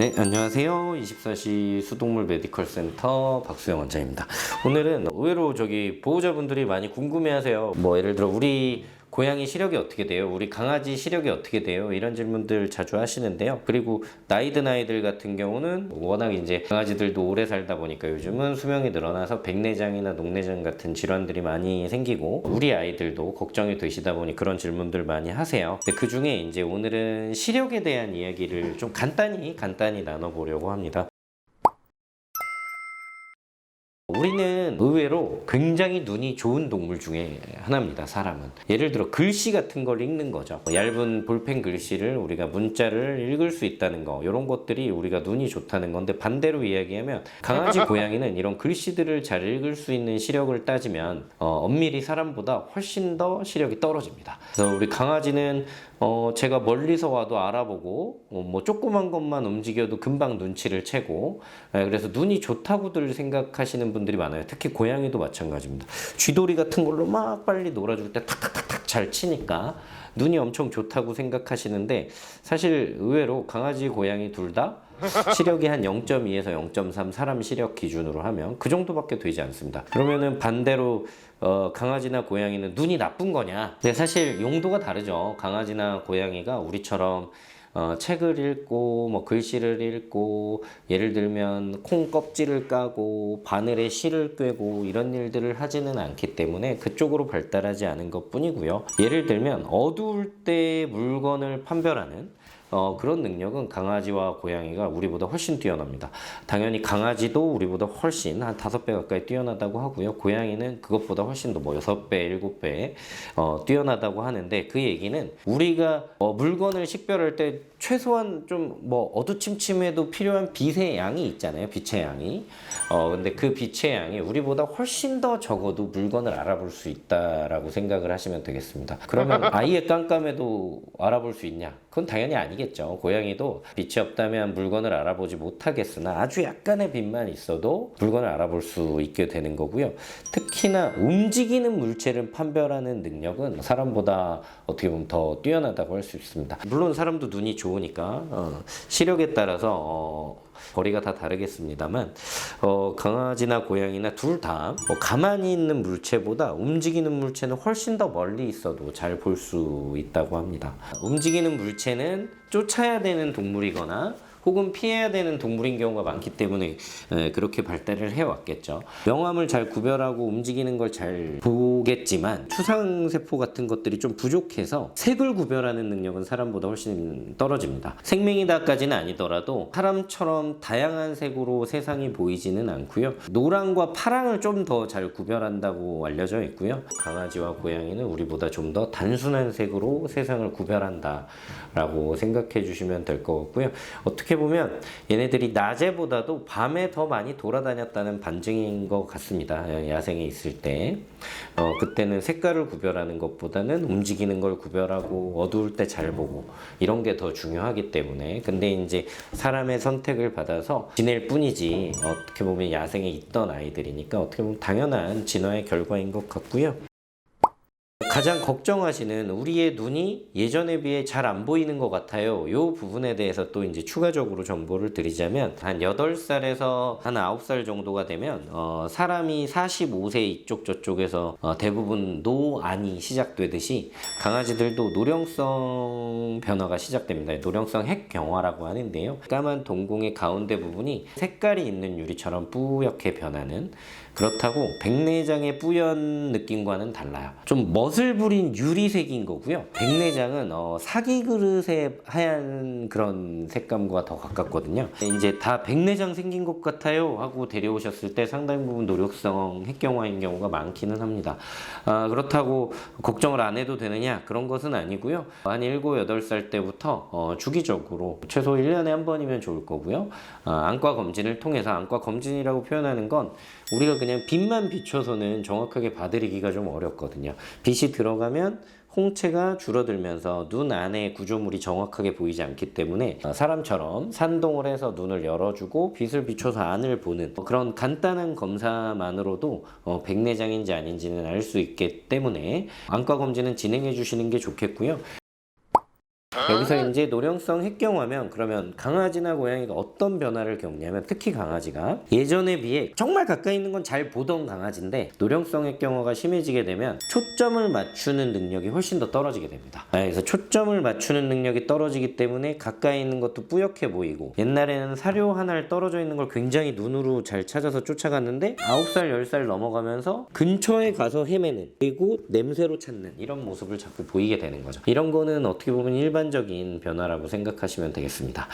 네, 안녕하세요. 24시 수동물 메디컬 센터 박수영 원장입니다. 오늘은 의외로 보호자분들이 많이 궁금해하세요. 예를 들어 우리 고양이 시력이 어떻게 돼요? 우리 강아지 시력이 어떻게 돼요? 이런 질문들 자주 하시는데요. 그리고 나이 든 아이들 같은 경우는 워낙 이제 강아지들도 오래 살다 보니까 요즘은 수명이 늘어나서 백내장이나 녹내장 같은 질환들이 많이 생기고 우리 아이들도 걱정이 되시다 보니 그런 질문들 많이 하세요. 근데 그 중에 이제 오늘은 시력에 대한 이야기를 좀 간단히 나눠보려고 합니다. 우리는 의외로 굉장히 눈이 좋은 동물 중에 하나입니다, 사람은. 예를 들어 글씨 같은 걸 읽는 거죠. 얇은 볼펜 글씨를 우리가 문자를 읽을 수 있다는 거, 이런 것들이 우리가 눈이 좋다는 건데, 반대로 이야기하면 강아지, 고양이는 이런 글씨들을 잘 읽을 수 있는 시력을 따지면 엄밀히 사람보다 훨씬 더 시력이 떨어집니다. 그래서 우리 강아지는 제가 멀리서 와도 알아보고 조그만 것만 움직여도 금방 눈치를 채고, 그래서 눈이 좋다고들 생각하시는 분들이 많아요. 특히 고양이도 마찬가지입니다. 쥐돌이 같은 걸로 막 빨리 놀아줄 때 탁탁탁탁 잘 치니까 눈이 엄청 좋다고 생각하시는데, 사실 의외로 강아지, 고양이 둘 다 시력이 한 0.2에서 0.3 사람 시력 기준으로 하면 그 정도밖에 되지 않습니다. 그러면은 반대로 강아지나 고양이는 눈이 나쁜 거냐? 근데 사실 용도가 다르죠. 강아지나 고양이가 우리처럼 책을 읽고 글씨를 읽고, 예를 들면 콩 껍질을 까고 바늘에 실을 꿰고 이런 일들을 하지는 않기 때문에 그쪽으로 발달하지 않은 것 뿐이고요. 예를 들면 어두울 때 물건을 판별하는 그런 능력은 강아지와 고양이가 우리보다 훨씬 뛰어납니다. 당연히 강아지도 우리보다 훨씬 한 5배 가까이 뛰어나다고 하고요. 고양이는 그것보다 훨씬 더 6배, 7배 뛰어나다고 하는데, 그 얘기는 우리가 물건을 식별할 때 최소한 좀 어두침침해도 필요한 빛의 양이 있잖아요. 빛의 양이. 근데 그 빛의 양이 우리보다 훨씬 더 적어도 물건을 알아볼 수 있다라고 생각을 하시면 되겠습니다. 그러면 아예 깜깜해도 알아볼 수 있냐? 그건 당연히 아니겠죠. 고양이도 빛이 없다면 물건을 알아보지 못하겠으나 아주 약간의 빛만 있어도 물건을 알아볼 수 있게 되는 거고요. 특히나 움직이는 물체를 판별하는 능력은 사람보다 어떻게 보면 더 뛰어나다고 할 수 있습니다. 물론 사람도 눈이 좋으니까 시력에 따라서 거리가 다 다르겠습니다만, 강아지나 고양이나 둘 다 가만히 있는 물체보다 움직이는 물체는 훨씬 더 멀리 있어도 잘 볼 수 있다고 합니다. 움직이는 물체는 쫓아야 되는 동물이거나 혹은 피해야 되는 동물인 경우가 많기 때문에 그렇게 발달을 해왔겠죠. 명암을 잘 구별하고 움직이는 걸 잘 보겠지만 추상세포 같은 것들이 좀 부족해서 색을 구별하는 능력은 사람보다 훨씬 떨어집니다. 생명이다까지는 아니더라도 사람처럼 다양한 색으로 세상이 보이지는 않고요. 노랑과 파랑을 좀 더 잘 구별한다고 알려져 있고요. 강아지와 고양이는 우리보다 좀 더 단순한 색으로 세상을 구별한다 라고 생각해 주시면 될 것 같고요. 어떻게 보면 얘네들이 낮에보다도 밤에 더 많이 돌아다녔다는 반증인 것 같습니다. 야생에 있을 때 그때는 색깔을 구별하는 것보다는 움직이는 걸 구별하고 어두울 때 잘 보고 이런 게 더 중요하기 때문에. 근데 이제 사람의 선택을 받아서 지낼 뿐이지, 어떻게 보면 야생에 있던 아이들이니까 어떻게 보면 당연한 진화의 결과인 것 같고요. 가장 걱정하시는 우리의 눈이 예전에 비해 잘 안 보이는 것 같아요. 이 부분에 대해서 또 이제 추가적으로 정보를 드리자면, 한 8살에서 한 9살 정도가 되면 사람이 45세 이쪽 저쪽에서 대부분 노안이 시작되듯이 강아지들도 노령성 변화가 시작됩니다. 노령성 핵경화라고 하는데요. 까만 동공의 가운데 부분이 색깔이 있는 유리처럼 뿌옇게 변하는, 그렇다고 백내장의 뿌연 느낌과는 달라요. 좀 멋을 부린 유리색인 거고요. 백내장은 사기 그릇의 하얀 그런 색감과 더 가깝거든요. 이제 다 백내장 생긴 것 같아요 하고 데려오셨을 때 상당 부분 노력성 핵경화인 경우가 많기는 합니다. 그렇다고 걱정을 안 해도 되느냐? 그런 것은 아니고요. 한 7, 8살 때부터 주기적으로 최소 1년에 한 번이면 좋을 거고요. 안과 검진을 통해서, 안과 검진이라고 표현하는 건 우리가 그냥 빛만 비춰서는 정확하게 봐드리기가 좀 어렵거든요. 빛이 들어가면 홍채가 줄어들면서 눈 안에 구조물이 정확하게 보이지 않기 때문에 사람처럼 산동을 해서 눈을 열어주고 빛을 비춰서 안을 보는 그런 간단한 검사만으로도 백내장인지 아닌지는 알 수 있기 때문에 안과 검진은 진행해 주시는 게 좋겠고요. 여기서 이제 노령성 핵경화면 그러면 강아지나 고양이가 어떤 변화를 겪냐면 특히 강아지가 예전에 비해 정말 가까이 있는 건 잘 보던 강아지인데 노령성 핵경화가 심해지게 되면 초점을 맞추는 능력이 훨씬 더 떨어지게 됩니다. 그래서 초점을 맞추는 능력이 떨어지기 때문에 가까이 있는 것도 뿌옇게 보이고 옛날에는 사료 하나를 떨어져 있는 걸 굉장히 눈으로 잘 찾아서 쫓아갔는데 9살, 10살 넘어가면서 근처에 가서 헤매는 그리고 냄새로 찾는 이런 모습을 자꾸 보이게 되는 거죠. 이런 거는 어떻게 보면 일반적인 변화라고 생각하시면 되겠습니다.